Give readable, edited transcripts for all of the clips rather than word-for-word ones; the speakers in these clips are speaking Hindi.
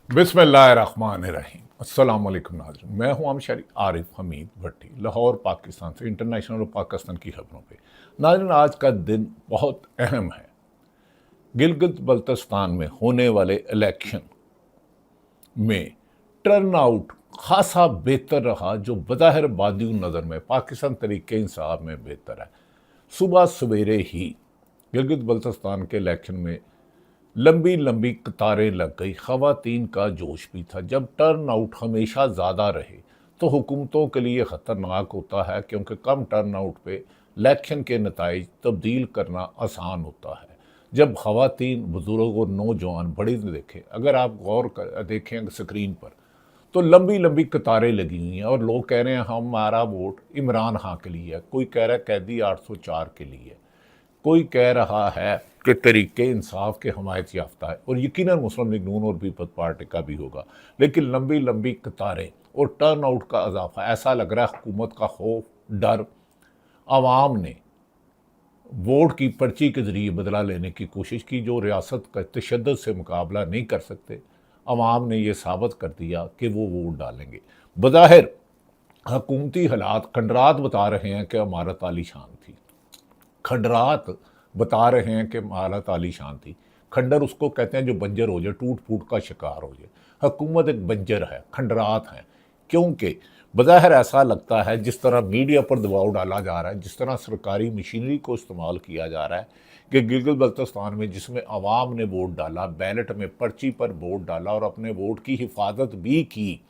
बिस्मिल्लाहिर्रहमानिर्रहीम। अस्सलाम वालेकुम नाज़रीन, मैं हूं अमशरी आरिफ हमीद भट्टी, लाहौर पाकिस्तान से इंटरनेशनल और पाकिस्तान की खबरों पे। नाज़रीन, आज का दिन बहुत अहम है। गिलगित बल्तिस्तान में होने वाले इलेक्शन में टर्न आउट खासा बेहतर रहा, जो बज़ाहिर बादियों नज़र में पाकिस्तान तरीके इंसाफ में बेहतर है। सुबह सवेरे ही गिलगित बल्तिस्तान के इलेक्शन में लंबी लंबी कतारें लग गई, खवातीन का जोश भी था। जब टर्न आउट हमेशा ज़्यादा रहे तो हुकूमतों के लिए ख़तरनाक होता है, क्योंकि कम टर्न आउट पे इलेक्शन के नताइज तब्दील करना आसान होता है। जब खवातीन, बुजुर्ग और नौजवान बड़ी देखें, अगर आप गौर कर देखें स्क्रीन पर, तो लंबी लंबी कतारें लगी हुई हैं और लोग कह रहे हैं हमारा वोट इमरान खान के लिए है, कोई कह रहा है कैदी 804 के लिए, कोई कह रहा है कि तरीके इंसाफ के हमायत याफ्ता है, और यकीनन मुस्लिम लीग नून और पीपल्स पार्टी का भी होगा। लेकिन लंबी लंबी कतारें और टर्न आउट का इजाफा, ऐसा लग रहा है हुकूमत का खौफ, डर, आवाम ने वोट की पर्ची के ज़रिए बदला लेने की कोशिश की, जो रियासत का तशद्दुद से मुकाबला नहीं कर सकते। आवाम ने यह साबित कर दिया कि वो वोट डालेंगे। बज़ाहिर हुकूमती हालात खंडरात बता रहे हैं कि इमारत आलीशान थी, खंडरात बता रहे हैं कि हालत आलीशान थी। खंडर उसको कहते हैं जो बंजर हो जाए, टूट फूट का शिकार हो जाए। हुकूमत एक बंजर है, खंडरात है, क्योंकि बज़ाहिर ऐसा लगता है जिस तरह मीडिया पर दबाव डाला जा रहा है, जिस तरह सरकारी मशीनरी को इस्तेमाल किया जा रहा है कि गिलगित बल्तिस्तान में जिसमें आवाम ने वोट डाला, बैलेट में पर्ची पर वोट डाला और अपने वोट की हिफाजत भी की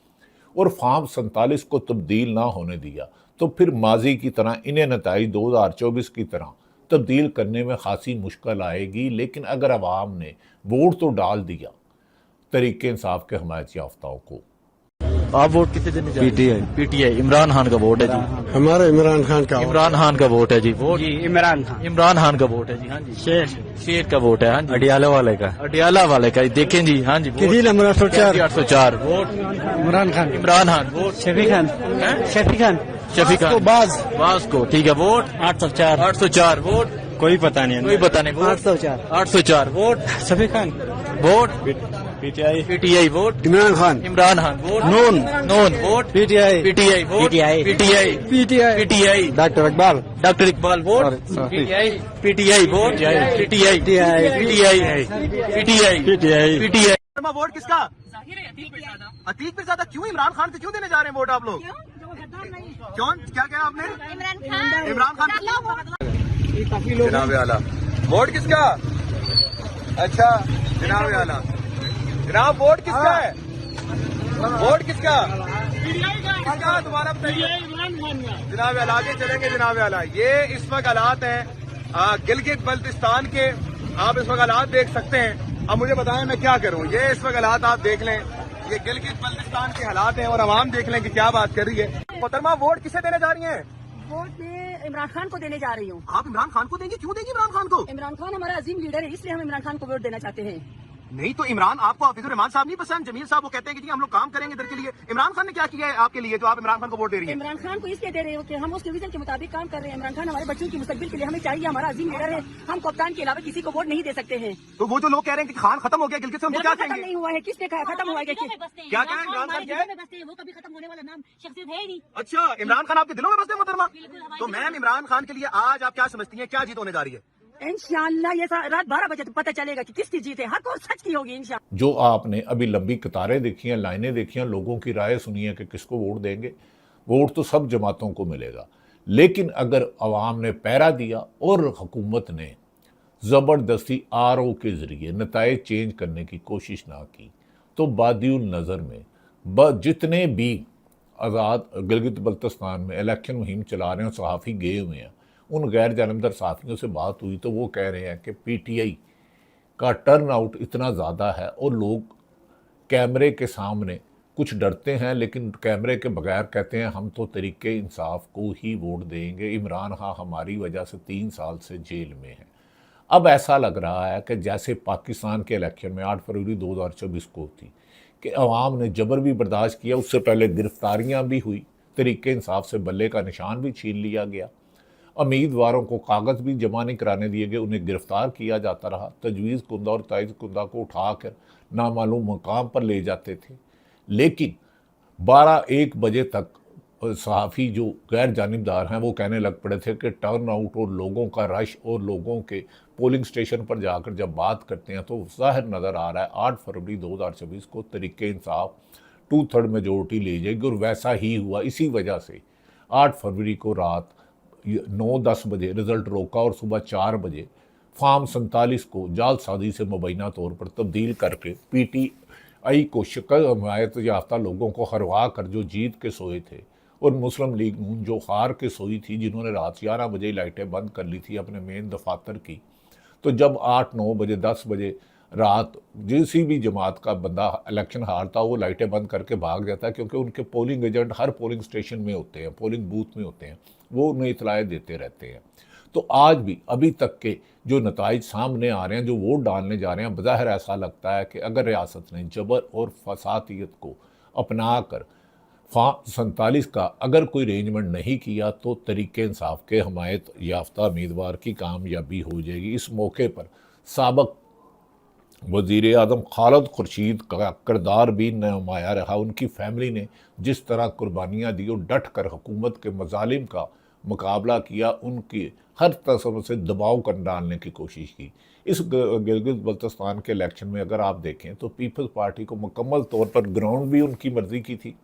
और फार्म 47 को तब्दील ना होने दिया, तो फिर माजी की तरह इन्हें नताइज 2024 की तरह तब्दील करने में खासी मुश्किल आएगी। लेकिन अगर अवाम ने वोट तो डाल दिया तरीके इंसाफ के हमायत याफ्ताओं को। आप वोट कितने देने जा रहे हैं? पीटीआई। पीटीआई इमरान खान का वोट है जी। हमारा इमरान खान का इमरान खान का वोट है जी। वोट जी इमरान खान। इमरान खान का वोट है जी। हाँ जी। शेर का वोट है। हाँ जी। अडियाला वाले का। अडियाला वाले का देखें जी। हाँ जी। किसी number 804 vote Imran Khan. Imran Khan. Vote Shafi Khan. Shafi Khan. Shafi Khan बाज को। ठीक है। वोट 804 वोट कोई पता नहीं, कोई पता नहीं। 804 vote Shafi Khan. Vote PTI vote Imran Khan. Vote Noon vote PTI vote PTI doctor Iqbal vote PTI vote PTI. Vote किसका? अतीक पे ज्यादा क्यों? इमरान खान से क्यों देने जा रहे हैं वोट आप लोग? क्यों? क्या कहा आपने? इमरान खान। जनाब आला वोट किसका? अच्छा जनाब आला, जनाब वोट किसका है? वोट किसका? किसका दोबारा बताइए जनाब आला। आगे चलेंगे जनाब आला। ये इस वक्त हालात हैं गिलगित बल्तिस्तान के, आप इस वक्त हालात देख सकते हैं। अब मुझे बताएं मैं क्या करूं। ये इस वक्त हालात आप देख लें, ये गिलगित बल्तिस्तान के हालात हैं और आवाम देख लें कि क्या बात कर रही है। मोहतरमा वोट किसे देने जा रही हैं? वोट मैं इमरान खान को देने जा रही हूँ। आप इमरान खान को देंगे? क्यों देंगे इमरान खान को? इमरान खान हमारा अजीम लीडर है, इसलिए हम इमरान खान को वोट देना चाहते हैं। नहीं तो इमरान, आपको हाफिजुर रहमान साहब नहीं पसंद? जमील साहब वो कहते हैं कि जी हम लोग काम करेंगे इधर के लिए। इमरान खान ने क्या किया है आपके लिए जो आप इमरान खान को वोट दे रही हैं? इमरान खान को इसलिए दे रहे हो कि हम उसके विजन के मुताबिक काम कर रहे हैं। इमरान खान हमारे बच्चों की मुस्तकबिल के लिए हमें चाहिए, हमारा अजीम लीडर है। हम कप्तान के अलावा किसी को वोट नहीं दे सकते हैं। तो वो जो लोग कह रहे हैं कि खान खत्म हो गया गिलगित से, उनको क्या खत्म कहेंगे? नहीं हुआ है। किसने कहा खत्म हुआ है? क्या कह रहे हैं इमरान खान? क्या है वो कभी खत्म होने वाला नाम शख्सियत है ही नहीं। अच्छा, इमरान खान आपके दिलों में बसते हैं मोहतरमा? तो मैम इमरान खान के लिए आज आप क्या समझती हैं, क्या जीत होने जा रही है? इंशाअल्लाह ये रात 12 बजे पता चलेगा कि किसकी जीत है, हक और सच की होगी इंशाअल्लाह। जो आपने अभी लंबी कतारें देखी हैं, लाइनें देखी हैं, लोगों की राय सुनी है कि किसको वोट देंगे। वोट तो सब जमातों को मिलेगा, लेकिन अगर अवाम ने पैरा दिया और हुकूमत ने ज़बरदस्ती RO के ज़रिए नताइज चेंज करने की कोशिश ना की, तो बादियुल नज़र में जितने भी आज़ाद गिलगित बल्तिस्तान में इलेक्शन मुहिम चला रहे हैं, सहाफ़ी गए हुए हैं, उन गैर जानबदार सहाफ़ियों से बात हुई तो वो कह रहे हैं कि पीटीआई का टर्न आउट इतना ज़्यादा है और लोग कैमरे के सामने कुछ डरते हैं, लेकिन कैमरे के बगैर कहते हैं हम तो तरीके इंसाफ को ही वोट देंगे। इमरान खान हमारी वजह से 3 साल से जेल में है। अब ऐसा लग रहा है कि जैसे पाकिस्तान के इलेक्शन में 8 फरवरी 2024 को थी कि अवाम ने जबर भी बर्दाश्त किया, उससे पहले गिरफ्तारियां भी हुई, तरीके इंसाफ से बल्ले का निशान भी छीन लिया गया। उम्मीदवारों को कागज़ भी जमा नहीं कराने दिए गए, उन्हें गिरफ्तार किया जाता रहा। तजवीज़ कुंदा और ताइज़ कुंदा को उठाकर नामालूम मकाम पर ले जाते थे। लेकिन 12-1 बजे तक सहाफ़ी जो गैर जानिबदार हैं वो कहने लग पड़े थे कि टर्न आउट और लोगों का रश और लोगों के पोलिंग स्टेशन पर जाकर जब बात करते हैं तो ज़ाहिर नज़र आ रहा है 8 फरवरी 2024 को तरीके इंसाफ 2/3 मेजोरिटी ले जाएगी, और वैसा ही हुआ। इसी वजह से 8 फरवरी को रात 9-10 बजे रिज़ल्ट रोका और सुबह 4 बजे फार्म 47 को जालसाजी से मुबैना तौर पर तब्दील करके PTI को शिकस्त हमायत याफ्ता लोगों को हरवा कर जो जीत के सोए थे, और मुस्लिम लीग नून जो हार के सोई थी, जिन्होंने रात 11 बजे लाइटें बंद कर ली थी अपने मेन दफातर की, तो जब 8-9 बजे 10 बजे रात किसी भी जमात का बंदा इलेक्शन हारता वो लाइटें बंद करके भाग जाता है, क्योंकि उनके पोलिंग एजेंट हर पोलिंग स्टेशन में होते हैं, पोलिंग बूथ में होते हैं, वो उन्हें इतलाएँ देते रहते हैं। तो आज भी अभी तक के जो नताइज सामने आ रहे हैं, जो वोट डालने जा रहे हैं, बज़ाहिर ऐसा लगता है कि अगर रियासत ने जबर और फसादियत को अपना कर फार्म 47 का अगर कोई अरेंजमेंट नहीं किया तो तरीके इंसाफ के हमायत याफ्ता उम्मीदवार की कामयाबी हो जाएगी। इस मौके पर साबिक वज़ीर आज़म खालिद खुर्शीद का किरदार भी नुमाया रहा। उनकी फैमिली ने जिस तरह कुर्बानियाँ दी और डट कर हुकूमत के मजालिम का मुकाबला किया, उनकी हर तरफ से दबाव कर डालने की कोशिश की। इस गिलगित बल्तिस्तान के इलेक्शन में अगर आप देखें तो पीपल्स पार्टी को मुकम्मल तौर पर ग्राउंड भी उनकी मर्ज़ी की थी,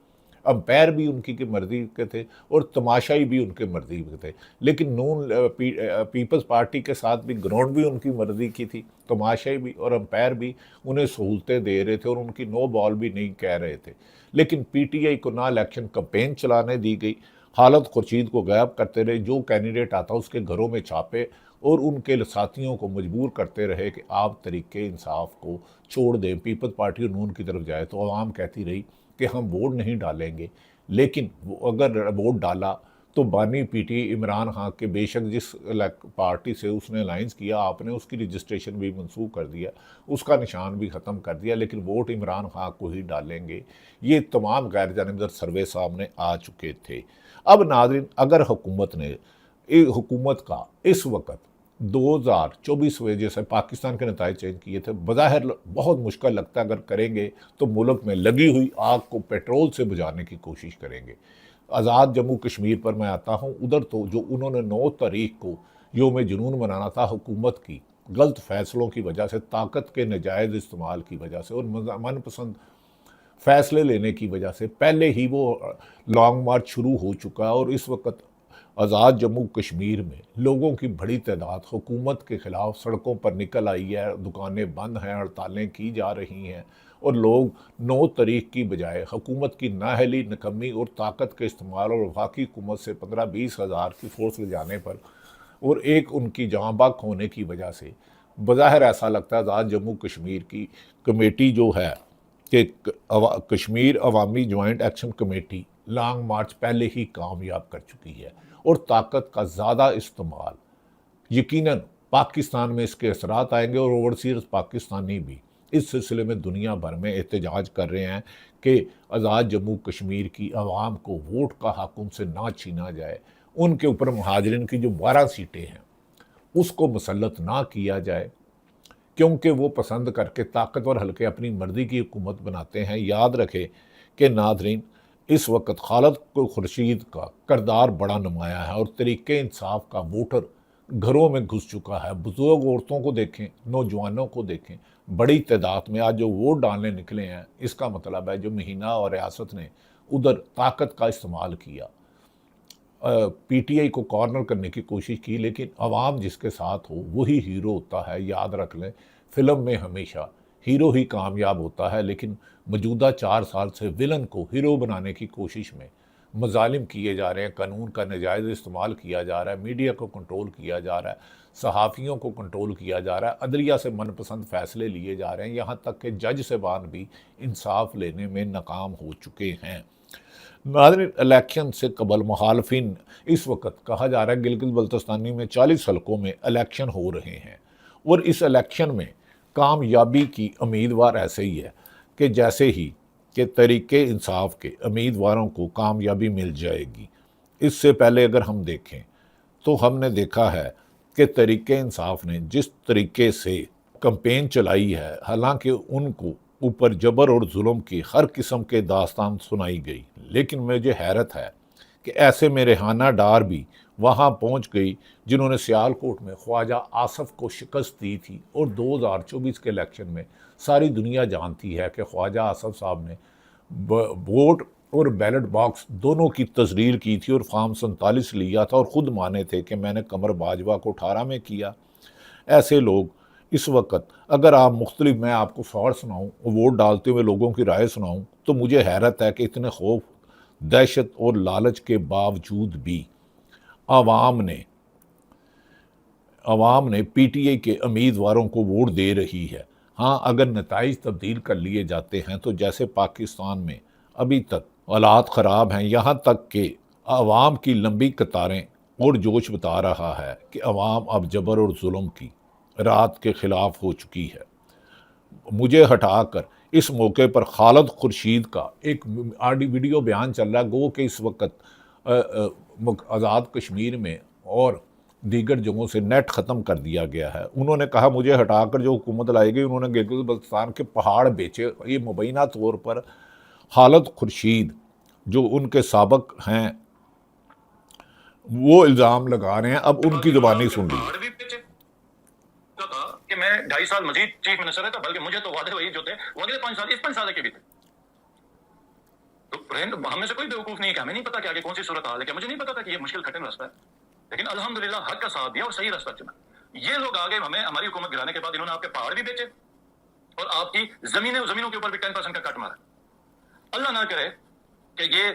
अंपायर भी उनकी की मर्ज़ी के थे, और तमाशाई भी उनके मर्ज़ी के थे। लेकिन नून पीपल्स पार्टी के साथ भी ग्राउंड भी उनकी मर्ज़ी की थी, तमाशाई भी और अंपायर भी उन्हें सहूलतें दे रहे थे और उनकी नो बॉल भी नहीं कह रहे थे। लेकिन PTI को ना इलेक्शन कैंपेन चलाने दी गई, खालिद खुर्शीद को गायब करते रहे, जो कैंडिडेट आता उसके घरों में छापे और उनके साथियों को मजबूर करते रहे कि आप तरीके इंसाफ को छोड़ दें, पीपल्स पार्टी और नून की तरफ जाए। तो आवाम कहती रही कि हम वोट नहीं डालेंगे, लेकिन अगर वोट डाला तो बानी PTI इमरान खान के बेशक जिस पार्टी से उसने अलाइंस किया, आपने उसकी रजिस्ट्रेशन भी मनसूख कर दिया, उसका निशान भी ख़त्म कर दिया, लेकिन वोट इमरान खान को ही डालेंगे। ये तमाम गैर जानिबदार सर्वे सामने आ चुके थे। अब नाज़रीन, अगर हुकूमत का इस वक्त 2024 वजह से पाकिस्तान के नताइज चेंज किए थे, बज़ाहिर बहुत मुश्किल लगता है। अगर करेंगे तो मुल्क में लगी हुई आग को पेट्रोल से बुझाने की कोशिश करेंगे। आज़ाद जम्मू कश्मीर पर मैं आता हूँ, उधर तो जो उन्होंने 9 तारीख को योम जुनून मनाना था, हुकूमत की गलत फ़ैसलों की वजह से, ताकत के नाजायज़ इस्तेमाल की वजह से और मनपसंद फ़ैसले लेने की वजह से पहले ही वो लॉन्ग मार्च शुरू हो चुका है। और इस वक्त आज़ाद जम्मू कश्मीर में लोगों की बड़ी तादाद हुकूमत के ख़िलाफ़ सड़कों पर निकल आई है, दुकानें बंद हैं, हड़तालें की जा रही हैं, और लोग 9 तारीख की बजाय हुकूमत की नाअहली, नकम्मी और ताकत के इस्तेमाल और वफाकी हुकूमत से 15-20 हज़ार की फ़ोर्स ले जाने पर और एक उनकी जहाँ बाग होने की वजह से बज़ाहिर ऐसा लगता है आज़ाद जम्मू कश्मीर की कमेटी जो है कि कश्मीर अवामी जॉइंट एक्शन कमेटी लॉन्ग मार्च पहले ही कामयाब कर चुकी है, और ताकत का ज़्यादा इस्तेमाल यकीनन पाकिस्तान में इसके असरात आएंगे, और ओवरसीज पाकिस्तानी भी इस सिलसिले में दुनिया भर में एहतजाज कर रहे हैं कि आज़ाद जम्मू कश्मीर की आवाम को वोट का हक़ उनसे ना छीना जाए, उनके ऊपर महाजरीन की जो 12 सीटें हैं उसको मुसल्लत ना किया जाए, क्योंकि वो पसंद करके ताकतवर हल्के अपनी मर्ज़ी की हुकूमत बनाते हैं। याद रखें कि नाज़रीन, इस वक्त खालिद खुर्शीद का किरदार बड़ा नुमाया है और तरीके इंसाफ का वोटर घरों में घुस चुका है। बुजुर्ग औरतों को देखें, नौजवानों को देखें, बड़ी तादाद में आज जो वोट डालने निकले हैं, इसका मतलब है जो महीना और रियासत ने उधर ताकत का इस्तेमाल किया, PTI को कॉर्नर करने की कोशिश की, लेकिन आवाम जिसके साथ हो वही हीरो होता है। याद रख लें, फ़िल्म में हमेशा हीरो ही कामयाब होता है, लेकिन मौजूदा 4 साल से विलन को हीरो बनाने की कोशिश में मजालिम किए जा रहे हैं, कानून का नाजायज़ इस्तेमाल किया जा रहा है, मीडिया को कंट्रोल किया जा रहा है, सहाफ़ियों को कंट्रोल किया जा रहा है, अदलिया से मनपसंद फ़ैसले लिए जा रहे हैं, यहाँ तक कि जज साहबान भी इंसाफ लेने में नाकाम हो चुके हैं। नाज़रीन, इलेक्शन से कबल मुखालफिन इस वक्त कहा जा रहा है गिलगित बल्तिस्तानी में 40 हलकों में इलेक्शन हो रहे हैं, और इस इलेक्शन में कामयाबी की उम्मीदवार ऐसे ही है कि जैसे ही कि तरीके इंसाफ के उम्मीदवारों को कामयाबी मिल जाएगी। इससे पहले अगर हम देखें तो हमने देखा है कि तरीके इंसाफ ने जिस तरीके से कैंपेन चलाई है, हालांकि उनको ऊपर जबर और जुल्म की हर किस्म के दास्तान सुनाई गई, लेकिन मुझे हैरत है कि ऐसे में रेहाना डार भी वहाँ पहुँच गई जिन्होंने सियालकोट में ख्वाजा आसफ को शिकस्त दी थी। और 2024 के इलेक्शन में सारी दुनिया जानती है कि ख्वाजा आसफ साहब ने वोट और बैलेट बॉक्स दोनों की तस्दीर की थी और फॉर्म 47 लिया था और ख़ुद माने थे कि मैंने कमर बाजवा को 18 में किया। ऐसे लोग इस वक्त अगर आप मुख्तलिफ, मैं आपको फॉर सुनाऊँ और वोट डालते हुए लोगों की राय सुनाऊँ, तो मुझे हैरत है कि इतने खौफ, दहशत और लालच के बावजूद भी आवाम ने पीटीआई के उम्मीदवारों को वोट दे रही है। हाँ, अगर नताइज तब्दील कर लिए जाते हैं तो जैसे पाकिस्तान में अभी तक हालात ख़राब हैं, यहाँ तक कि आवाम की लंबी कतारें और जोश बता रहा है कि आवाम अब जबर और जुल्म की रात के ख़िलाफ़ हो चुकी है। मुझे हटाकर इस मौके पर खालिद खुर्शीद का एक वीडियो बयान चल रहा है, गो कि इस वक्त आज़ाद कश्मीर में और दीगर जगहों से नेट ख़त्म कर दिया गया है। उन्होंने कहा मुझे हटाकर जो हुकूमत लाई गई, उन्होंने गिलगित बल्तिस्तान के पहाड़ बेचे। ये मुबैना तौर पर खालिद खुर्शीद जो उनके साबिक हैं वो इल्ज़ाम लगा रहे हैं। अब उनकी ज़ुबानी सुन लीजिए। कि मैं 2.5 साल मजीद चीफ मिनिस्टर रहता, बल्कि मुझे तो वादे वही जो थे वो अगले 5 साल, इस 5 साल के भी थे। तो हमें से कोई बेवकूफ नहीं है कि हमें नहीं पता कि आगे कौन सी सूरत हाल है। क्या मुझे नहीं पता था कि ये मुश्किल कठिन रास्ता है, लेकिन अल्हम्दुलिल्लाह हक का साथ दिया और सही रास्ता चुना। ये लोग आगे हमें हमारी हुकूमत गिराने के बाद इन्होंने आपके पहाड़ भी बेचे और आपकी जमीनों के ऊपर भी 10% का कट मारा। अल्लाह ना करे कि ये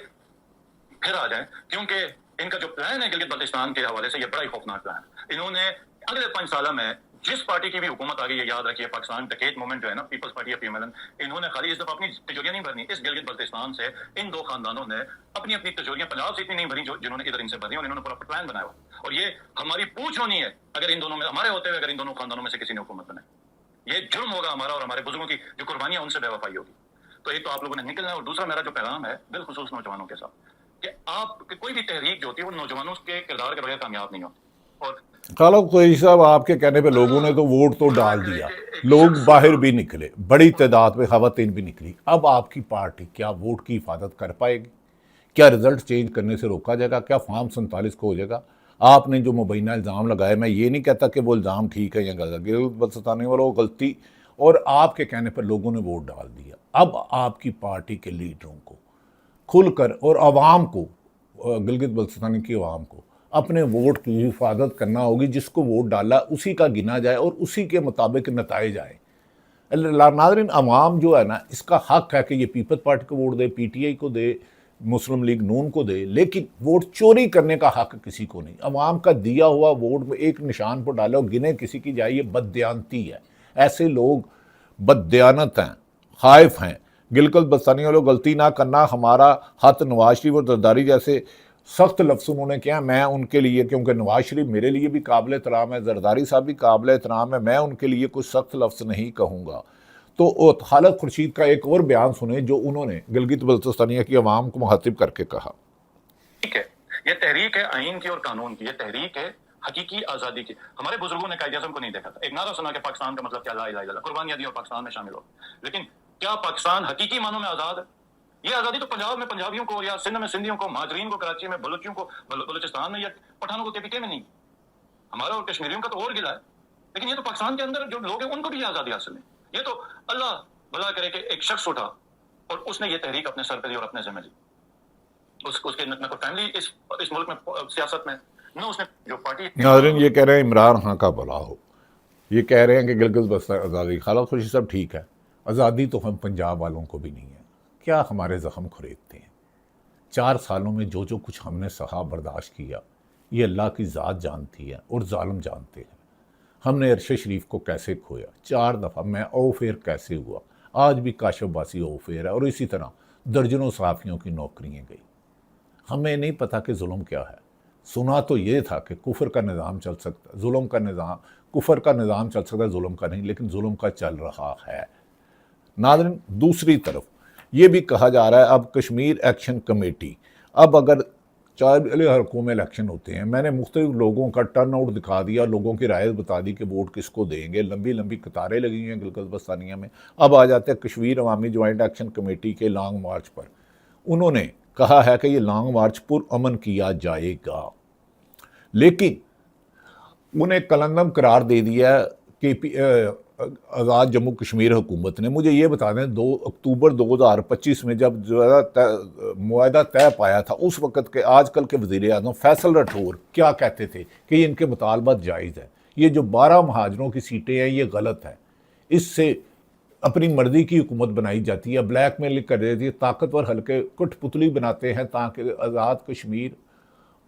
फिर आ जाए, क्योंकि इनका जो प्लान है गिलगित बल्तिस्तान के हवाले से ये बड़ा ही खौफनाक प्लान है। इन्होंने अगले 5 साल में जिस पार्टी की भी हुकूमत आ गई, ये याद रखिए, पाकिस्तान डकैत मूवमेंट जो है ना, पीपल्स पार्टी ऑफ पीएमएल, इन्होंने खाली इस दफा अपनी तिजोरियां नहीं भरनी, इस गिलगित बल्तिस्तान से इन दो खानदानों ने अपनी अपनी तिजोरियां पंजाब से इतनी नहीं भरी जिन्होंने इधर इनसे भरी, और इन्होंने पूरा प्लान बनाया हुआ। और ये हमारी पूछ होनी है अगर इन दोनों में, हमारे होते हुए अगर इन दोनों खानदानों में से किसी ने हुकूमत बनाई, ये जुर्म होगा हमारा और हमारे बुजुर्गों की जो कुर्बानियां उनसे बेवफाई होगी। तो एक तो आप लोगों ने निकलना है, और दूसरा मेरा जो पैगाम है बिलखुसूस नौजवानों के साथ, कि आप कोई भी तहरीक जो होती है वो नौजवानों के किरदार के बगैर कामयाब नहीं होती। और खालिद खुर्शीद साहब, आपके कहने पे लोगों ने तो वोट तो डाल दिया, लोग बाहर भी निकले, बड़ी तादाद में खवातीन भी निकली। अब आपकी पार्टी क्या वोट की हिफाजत कर पाएगी? क्या रिजल्ट चेंज करने से रोका जाएगा? क्या फॉर्म 47 को हो जाएगा? आपने जो मुबैना इल्ज़ाम लगाए, मैं ये नहीं कहता कि वो इल्ज़ाम ठीक है या गलत, गिलगित बल्तिस्तान वालों को गलती, और आपके कहने पर लोगों ने वोट डाल दिया। अब आपकी पार्टी के लीडरों को खुलकर और आवाम को, गिलगित बल्तिस्तान की आवाम को अपने वोट की हिफाजत करना होगी। जिसको वोट डाला उसी का गिना जाए और उसी के मुताबिक नताइज आए। नाज़रीन, अवाम जो है ना, इसका हक है कि ये पीपल्स पार्टी को वोट दे, पीटीआई को दे, मुस्लिम लीग नून को दे, लेकिन वोट चोरी करने का हक किसी को नहीं। अवाम का दिया हुआ वोट में एक निशान पर डाले और गिने किसी की जाए, ये बददयानती है। ऐसे लोग बददयानत हैं, खाइफ हैं। गिलगित बल्तिस्तानी वालों गलती ना करना, हमारा हाथ नवाज शरीफ और जरदारी जैसे सख्त लफ्ज़ उन्होंने किया, मैं उनके लिए, क्योंकि नवाज शरीफ मेरे लिए भी काबिल एहतराम है, जरदारी साहब भी काबिल एहतराम है, मैं उनके लिए कुछ सख्त लफ्ज़ नहीं कहूँगा। तो खालिद खुर्शीद का एक और बयान सुने जो उन्होंने गिलगित बल्तिस्तानिया की आवाम को मुखातिब करके कहा। ठीक है, ये तहरीक है आइन की और कानून की, ये तहरीक है हकीकी आज़ादी की। हमारे बुजुर्गों ने कायदे आज़म को नहीं देखा था, एक नारा सुना कि पाकिस्तान का मतलब क्या, ला इलाहा इल्लल्लाह, कुर्बानियां दी और पाकिस्तान में शामिल हो। लेकिन क्या पाकिस्तान हकीकी मानों में आज़ाद है? ये आज़ादी तो पंजाब में पंजाबियों को, या सिंध में सिंधियों को, महाजरीन को, कराची में बलूचियों को, बलूचिस्तान में, या पठानों को केपीके में नहीं। हमारा और कश्मीरियों का तो और गिला है, लेकिन ये तो पाकिस्तान के अंदर जो लोग हैं उनको भी आज़ादी हासिल नहीं। ये तो अल्लाह भला करे कि एक शख्स उठा और उसने ये तहरीक अपने सर पे ली और अपने जिम्मे ली। उसके न कोई फैमिली इस मुल्क में सियासत में, न उसने जो पार्टी। नाज़रीन, ये कह रहे हैं इमरान खान का भला हो, ये कह रहे हैं कि गिलगित बल्तिस्तान आज़ादी। खालिद खुर्शीद साहब, ठीक है, आज़ादी तो हम पंजाब वालों को भी नहीं है। क्या हमारे ज़ख्म खुरेदते हैं? 4 सालों में जो कुछ हमने सहा बर्दाश्त किया, ये अल्लाह की ज़ात जानती है और ज़ालिम जानते हैं। हमने अरशे शरीफ को कैसे खोया, 4 दफ़ा मैं ओफेयर कैसे हुआ, आज भी काशफबासी ओफेयर है, और इसी तरह दर्जनों सहाफ़ियों की नौकरियाँ गई। हमें नहीं पता कि जुल्म क्या है। सुना तो ये था कि कुफर का निज़ाम चल सकता, जुल्म का निज़ाम, कुफर का निज़ाम चल सकता है, जुल्म का नहीं, लेकिन जुल्म का चल रहा है। नाज़रीन, दूसरी तरफ ये भी कहा जा रहा है अब कश्मीर एक्शन कमेटी अब अगर 4 हलकों में इलेक्शन होते हैं। मैंने मुख्तलिफ लोगों का टर्न आउट दिखा दिया, लोगों की राय बता दी कि वोट किसको देंगे। लंबी लंबी कतारें लगी हुई हैं गिलगित बल्तिस्तानिया में। अब आ जाते हैं कश्मीर अवामी ज्वाइंट एक्शन कमेटी के लॉन्ग मार्च पर। उन्होंने कहा है कि ये लॉन्ग मार्च पुरअमन किया जाएगा, लेकिन उन्हें कलंदम करार दे दिया कि आज़ाद जम्मू कश्मीर हुकूमत ने। मुझे ये बता दें 2 अक्टूबर 2025 में जब मुआहदा तय पाया था, उस वक़्त के आजकल के वज़ीर आज़म फैसल राठौर क्या कहते थे कि इनके मुतालबात जायज़ है। ये जो 12 महाजरों की सीटें हैं ये गलत है, इससे अपनी मर्जी की हुकूमत बनाई जाती है, ब्लैकमेल कर देती है, ताकतवर हल्के कठपुतली बनाते हैं ताकि आज़ाद कश्मीर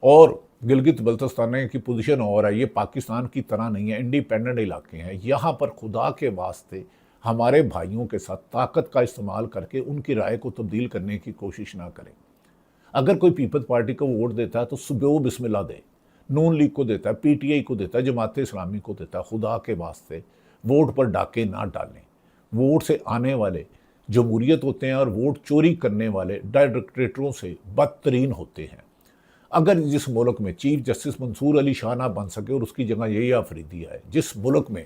और गिलगित बल्तिस्तान की पोजीशन और है। ये पाकिस्तान की तरह नहीं है, इंडिपेंडेंट इलाके हैं। यहाँ पर खुदा के वास्ते हमारे भाइयों के साथ ताकत का इस्तेमाल करके उनकी राय को तब्दील करने की कोशिश ना करें। अगर कोई पीपल्स पार्टी को वोट देता है तो सुबह बिस्मिल्लाह दे, नून लीग को देता है, PTI को देता है, जमात इस्लामी को देता है। खुदा के वास्ते वोट पर डाके ना डालें। वोट से आने वाले जमहूरियत होते हैं और वोट चोरी करने वाले डायरेक्टरेटरों से बदतरीन होते हैं। अगर जिस मुल्क में चीफ जस्टिस मंसूर अली शाह ना बन सके और उसकी जगह यही अफरीदी है, जिस मुल्क में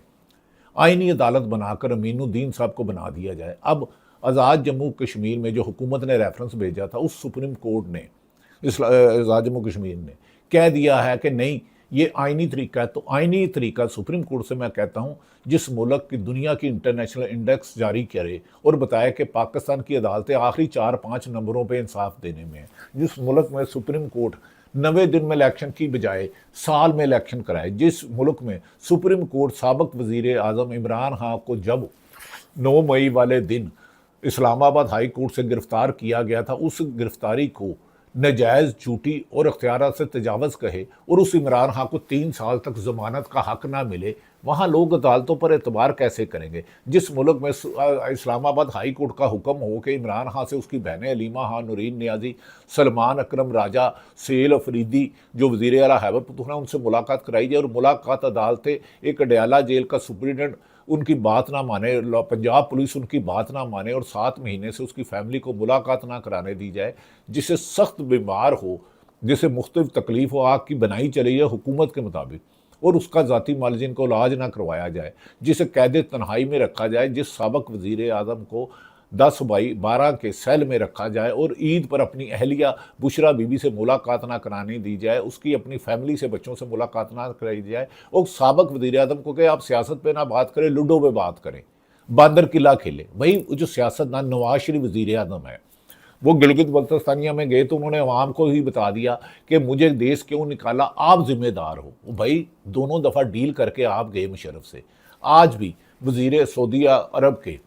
आईनी अदालत बनाकर अमीनुद्दीन साहब को बना दिया जाए। अब आज़ाद जम्मू कश्मीर में जो हुकूमत ने रेफरेंस भेजा था, उस सुप्रीम कोर्ट ने आज़ाद जम्मू कश्मीर ने कह दिया है कि नहीं ये आईनी तरीका है। तो आईनी तरीका सुप्रीम कोर्ट से मैं कहता हूँ, जिस मुल्क की दुनिया की इंटरनेशनल इंडेक्स जारी करे और बताया कि पाकिस्तान की अदालतें आखिरी 4-5 नंबरों पे इंसाफ देने में है, जिस मुल्क में सुप्रीम कोर्ट 90 दिन में इलेक्शन की बजाय साल में इलेक्शन कराए, जिस मुल्क में सुप्रीम कोर्ट साबिक वज़ीर आज़म इमरान खान को जब 9 मई वाले दिन इस्लामाबाद हाई कोर्ट से गिरफ्तार किया गया था, उस गिरफ्तारी को नजायज़, झूठी और अख्तियारात से तजावज़ कहे और उस इमरान खान को 3 साल तक ज़मानत का हक ना मिले, वहाँ लोग अदालतों पर एतबार कैसे करेंगे? जिस मुल्क में इस्लामाबाद हाई कोर्ट का हुक्म हो कि इमरान खान से उसकी बहनें अलीमा खान, नूरीन नियाजी, सलमान अकरम राजा, सेल अफरीदी जो वज़ीर आला खैबर पख्तूनख्वा, उनसे मुलाकात कराई जाए और मुलाकात अदालतें एक अडयाला जेल का सुप्रीडेंट उनकी बात ना माने, पंजाब पुलिस उनकी बात ना माने और 7 महीने से उसकी फैमिली को मुलाकात ना कराने दी जाए, जिसे सख्त बीमार हो, जिसे मुख्तलिफ तकलीफ हो, आग की बनाई चली है हुकूमत के मुताबिक, और उसका ज़ाती मालजिन को इलाज ना करवाया जाए, जिसे कैद तन्हाई में रखा जाए, जिस साबिक वज़ीर आज़म को 10/12 के सेल में रखा जाए और ईद पर अपनी अहलिया बुशरा बीबी से मुलाकात ना कराने दी जाए, उसकी अपनी फैमिली से, बच्चों से मुलाकात ना कराई जाए, और साबिक वज़ीर आज़म को कि आप सियासत पे ना बात करें, लूडो पे बात करें, बांदर किला खेले। वही जो सियासतदान नवाज शरीफ वज़ीर आज़म है, वो गिलगित बल्तिस्तानिया में गए तो उन्होंने अवाम को ही बता दिया कि मुझे देश क्यों निकाला, आप जिम्मेदार हो। भाई दोनों दफ़ा डील करके आप गए मुशर्रफ से। आज भी वज़ीर सऊदी अरब के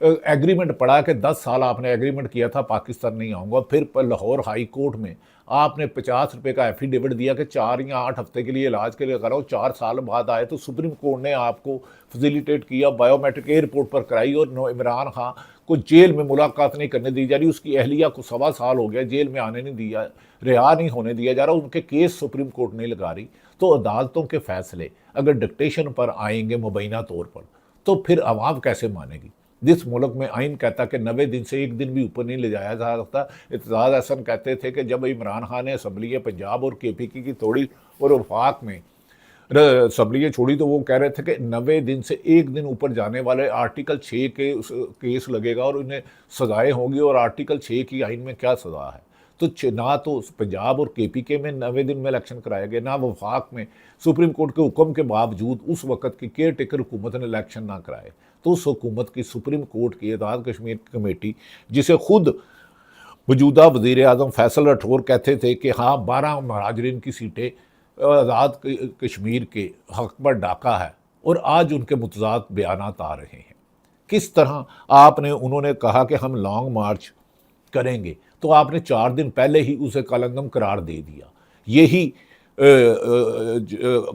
एग्रीमेंट पड़ा कि 10 साल आपने एग्रीमेंट किया था पाकिस्तान नहीं आऊँगा, फिर लाहौर हाई कोर्ट में आपने 50 रुपये का एफिडेविट दिया कि 4 या 8 हफ्ते के लिए इलाज के लिए कराओ, 4 साल बाद आए तो सुप्रीम कोर्ट ने आपको फैसिलिटेट किया, बायोमेट्रिक एयरपोर्ट पर कराई और इमरान खान को जेल में मुलाकात नहीं करने दी जा रही, उसकी अहलिया को 1.25 साल हो गया जेल में आने नहीं दिया, रिहा नहीं होने दिया जा रहा, उनके केस सुप्रीम कोर्ट नहीं लगा रही। तो अदालतों के फैसले अगर डिक्टेशन पर आएंगे मुबैना तौर पर, तो फिर आवाम कैसे मानेगी? जिस मुल्क में आइन कहता कि 90 दिन से 1 दिन भी ऊपर नहीं ले जाया जा सकता। इत्तेज़ाज़ हसन कहते थे कि जब इमरान खान ने असम्बली पंजाब और KPK की तोड़ी और वफाक में असम्बली छोड़ी तो वो कह रहे थे कि 90 दिन से 1 दिन ऊपर जाने वाले आर्टिकल 6 के केस लगेगा और उन्हें सज़ाएँ होंगी, और आर्टिकल 6 की आइन में क्या सज़ा है? तो ना तो पंजाब और KPK में 90 दिन में इलेक्शन कराया गया, ना वफाक में सुप्रीम कोर्ट के हुक्म के बावजूद उस वक़्त की केयर टेकर हुकूमत ने इलेक्शन ना कराए। तो उस हुकूमत की सुप्रीम कोर्ट की आज़ाद कश्मीर कमेटी, जिसे खुद मौजूदा वज़ीर आज़म फैसल राठौर कहते थे कि हाँ 12 महाजरीन की सीटें आज़ाद कश्मीर के हक़ पर डाका है, और आज उनके मुतज़ाद बयानात आ रहे हैं। किस तरह उन्होंने कहा कि हम लॉन्ग मार्च करेंगे, तो आपने 4 दिन पहले ही उसे कलंदम करार दे दिया। यही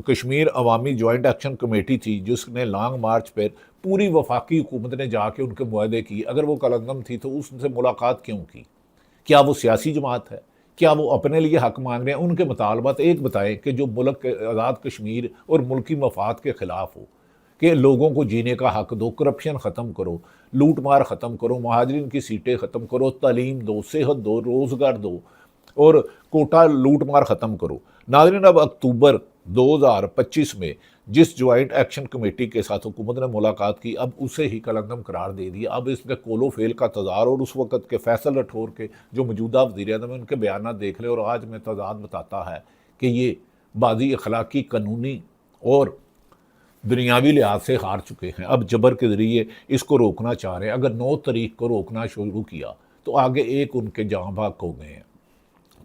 कश्मीर अवामी ज्वाइंट एक्शन कमेटी थी जिसने लॉन्ग मार्च पर पूरी वफाकी हुकूमत ने जाके उनके मुआहदे की। अगर वो कलंदम थी तो उससे मुलाकात क्यों की? क्या वो सियासी जमात है? क्या वो अपने लिए हक मांग रहे हैं? उनके मुतालबात एक बताएं कि जो मुल्क आज़ाद कश्मीर और मुल्की मफाद के ख़िलाफ़ हो, कि लोगों को जीने का हक दो, करप्शन ख़त्म करो, लूट मार ख़त्म करो, महाजरीन की सीटें ख़त्म करो, तालीम दो, सेहत दो, रोज़गार दो, और कोटा लूटमार ख़त्म करो। नाज़रीन, अब अक्टूबर 2025 में जिस ज्वाइंट एक्शन कमेटी के साथ हुकूमत ने मुलाकात की, अब उसे ही कलंदम करार दे दिया। अब इसमें कोलो फेल का तज़ार और उस वक़्त के फैसल राठौर के जो मौजूदा वज़ीर-ए-आज़म हैं उनके बयान देख ले, और आज में तज़ाद बताता है कि ये बाज़ी अखलाकी, कानूनी और दुनियावी लिहाज से हार चुके हैं। अब जबर के ज़रिए इसको रोकना चाह रहे हैं। अगर 9 तारीख को रोकना शुरू किया तो आगे एक उनके जहाँ भाग हो गए हैं,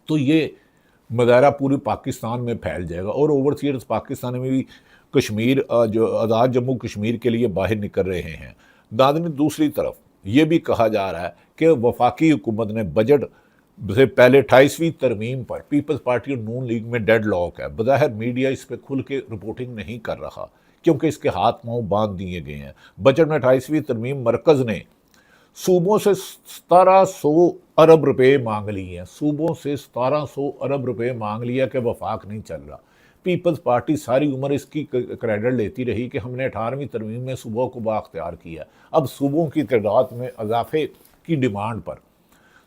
तो ये मुजाहरा पूरी पाकिस्तान में फैल जाएगा और ओवरसीयर्स पाकिस्तान में भी कश्मीर जो आज़ाद जम्मू कश्मीर के लिए बाहर निकल रहे हैं। नाज़रीन, दूसरी तरफ ये भी कहा जा रहा है कि वफाकी हुकूमत ने बजट से पहले 28वीं तरमीम पर पीपल्स पार्टी और नून लीग में डेड लॉक है। बज़ाहिर मीडिया इस पर खुल के रिपोर्टिंग नहीं कर रहा क्योंकि इसके हाथ पांव बांध दिए गए हैं। बजट में 28वीं तरमीम मरकज़ ने सूबों से 1700 अरब रुपए मांग लिए हैं। सूबों से 1700 अरब रुपए मांग लिया कि वफाक नहीं चल रहा। पीपल्स पार्टी सारी उम्र इसकी क्रेडिट लेती रही कि हमने 18वीं तरमीम में सूबों को बाख्तियार किया। अब सूबों की तादाद में इजाफे की डिमांड पर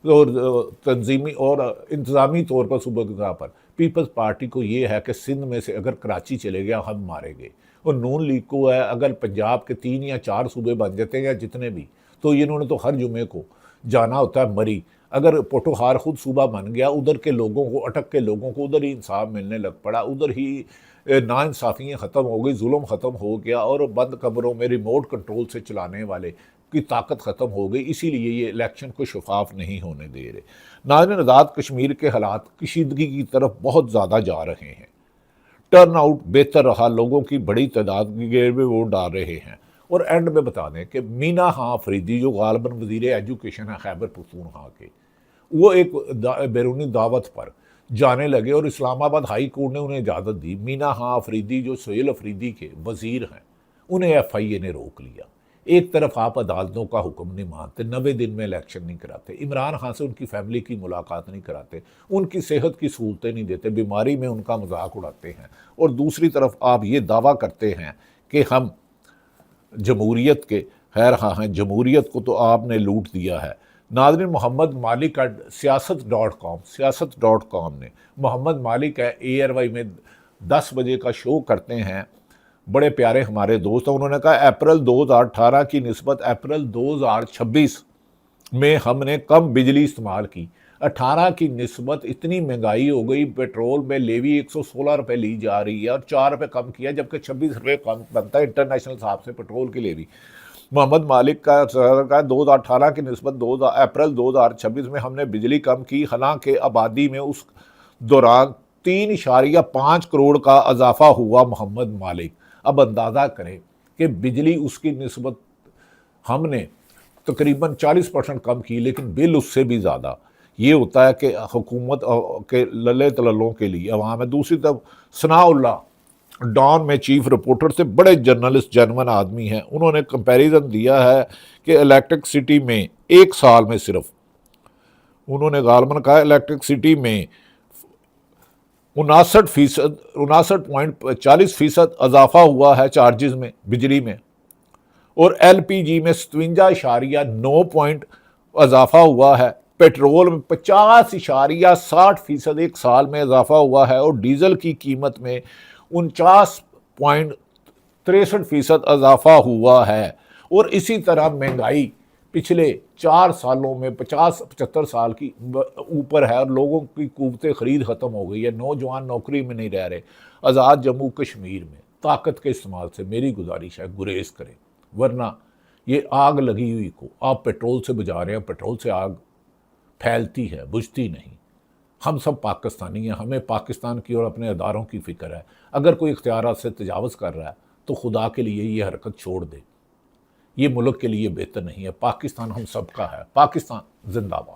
और तंजीमी और इंतज़ामी तौर पर सूबों की पर पीपल्स पार्टी को ये है कि सिंध में से अगर कराची चले गया हम मारेंगे, और नून लीग को है अगर पंजाब के 3 या 4 सूबे बन जाते हैं या जितने भी, तो इन्होंने तो हर जुमे को जाना होता है मरी। अगर पोटोहार खुद सूबा बन गया, उधर के लोगों को, अटक के लोगों को उधर ही इंसाफ मिलने लग पड़ा, उधर ही नाइंसाफ़ियाँ ख़त्म हो गई, जुल्म ख़त्म हो गया और बंद कमरों में रिमोट कंट्रोल से चलाने वाले की ताकत ख़त्म हो गई। इसीलिए ये इलेक्शन को शफाफ नहीं होने दे रहे। नाज़रीन, आज़ाद कश्मीर के हालात कशीदगी की तरफ बहुत ज़्यादा जा रहे हैं। टर्न आउट बेहतर रहा, लोगों की बड़ी तादाद में वोट डाल रहे हैं। और एंड में बता दें कि मीना खां अफरीदी जो गालबन वज़ीर एजुकेशन है खैबर पख्तूनख्वा के, वो एक बैरूनी दावत पर जाने लगे और इस्लामाबाद हाई कोर्ट ने उन्हें इजाज़त दी। मीना खां अफरीदी जो सोहेल अफरीदी के वज़ीर हैं, उन्हें FIA ने रोक लिया। एक तरफ आप अदालतों का हुक्म नहीं मानते, 90 दिन में इलेक्शन नहीं कराते, इमरान खान से उनकी फैमिली की मुलाकात नहीं कराते, उनकी सेहत की सहूलतें नहीं देते, बीमारी में उनका मजाक उड़ाते हैं, और दूसरी तरफ आप ये दावा करते हैं कि हम जमहूरियत के खैर हाँ हैं, जमहूरियत को तो आपने लूट दिया है। नाज़रीन, मोहम्मद मालिक का सियासत.com ने, मोहम्मद मालिक है ARY में 10 बजे का शो करते हैं, बड़े प्यारे हमारे दोस्त हैं। उन्होंने कहा अप्रैल 2018 की निस्बत अप्रैल 2026 में हमने कम बिजली इस्तेमाल की। 18 की निस्बत इतनी महंगाई हो गई, पेट्रोल में लेवी 116 रुपये ली जा रही है और 4 रुपये कम किया, जबकि 26 रुपये कम बनता है इंटरनेशनल हिसाब से पेट्रोल की लेवी। मोहम्मद मालिक का 2018 की निस्बत अप्रैल 2026 में हमने बिजली कम की, हालांकि आबादी में उस दौरान 3.5 करोड़ का इजाफा हुआ। मोहम्मद मालिक, अब अंदाज़ा करें कि बिजली उसकी निस्बत हमने तकरीबन 40% कम की, लेकिन बिल उससे भी ज़्यादा। ये होता है कि हुकूमत के लल्ले तलल्लों के लिए अवाम है। दूसरी तरफ सनाउल्लाह डॉन में चीफ रिपोर्टर से बड़े जर्नलिस्ट, जेन्युइन आदमी हैं, उन्होंने कंपैरिजन दिया है कि इलेक्ट्रिसिटी में एक साल में सिर्फ उन्होंने गालमन कहा इलेक्ट्रिसिटी में 59.40% इजाफा हुआ है चार्जेस में, बिजली में, और LPG में 57.9 पॉइंट इजाफा हुआ है, पेट्रोल में 50.60% एक साल में इजाफा हुआ है, और डीजल की कीमत में 49.63% इजाफा हुआ है। और इसी तरह महंगाई पिछले 4 सालों में 50-75 साल की ऊपर है और लोगों की क़ुव्वत ख़रीद ख़त्म हो गई है। नौजवान नौकरी में नहीं रह रहे। आज़ाद जम्मू कश्मीर में ताकत के इस्तेमाल से मेरी गुजारिश है गुरेज करें, वरना ये आग लगी हुई को आप पेट्रोल से बुझा रहे हैं। पेट्रोल से आग फैलती है, बुझती नहीं। हम सब पाकिस्तानी हैं, हमें पाकिस्तान की और अपने अदारों की फ़िक्र है। अगर कोई इख्तियारात से तजावज़ कर रहा है तो खुदा के लिए ये हरकत छोड़ दे। ये मुल्क के लिए बेहतर नहीं है। पाकिस्तान हम सब का है। पाकिस्तान जिंदाबाद।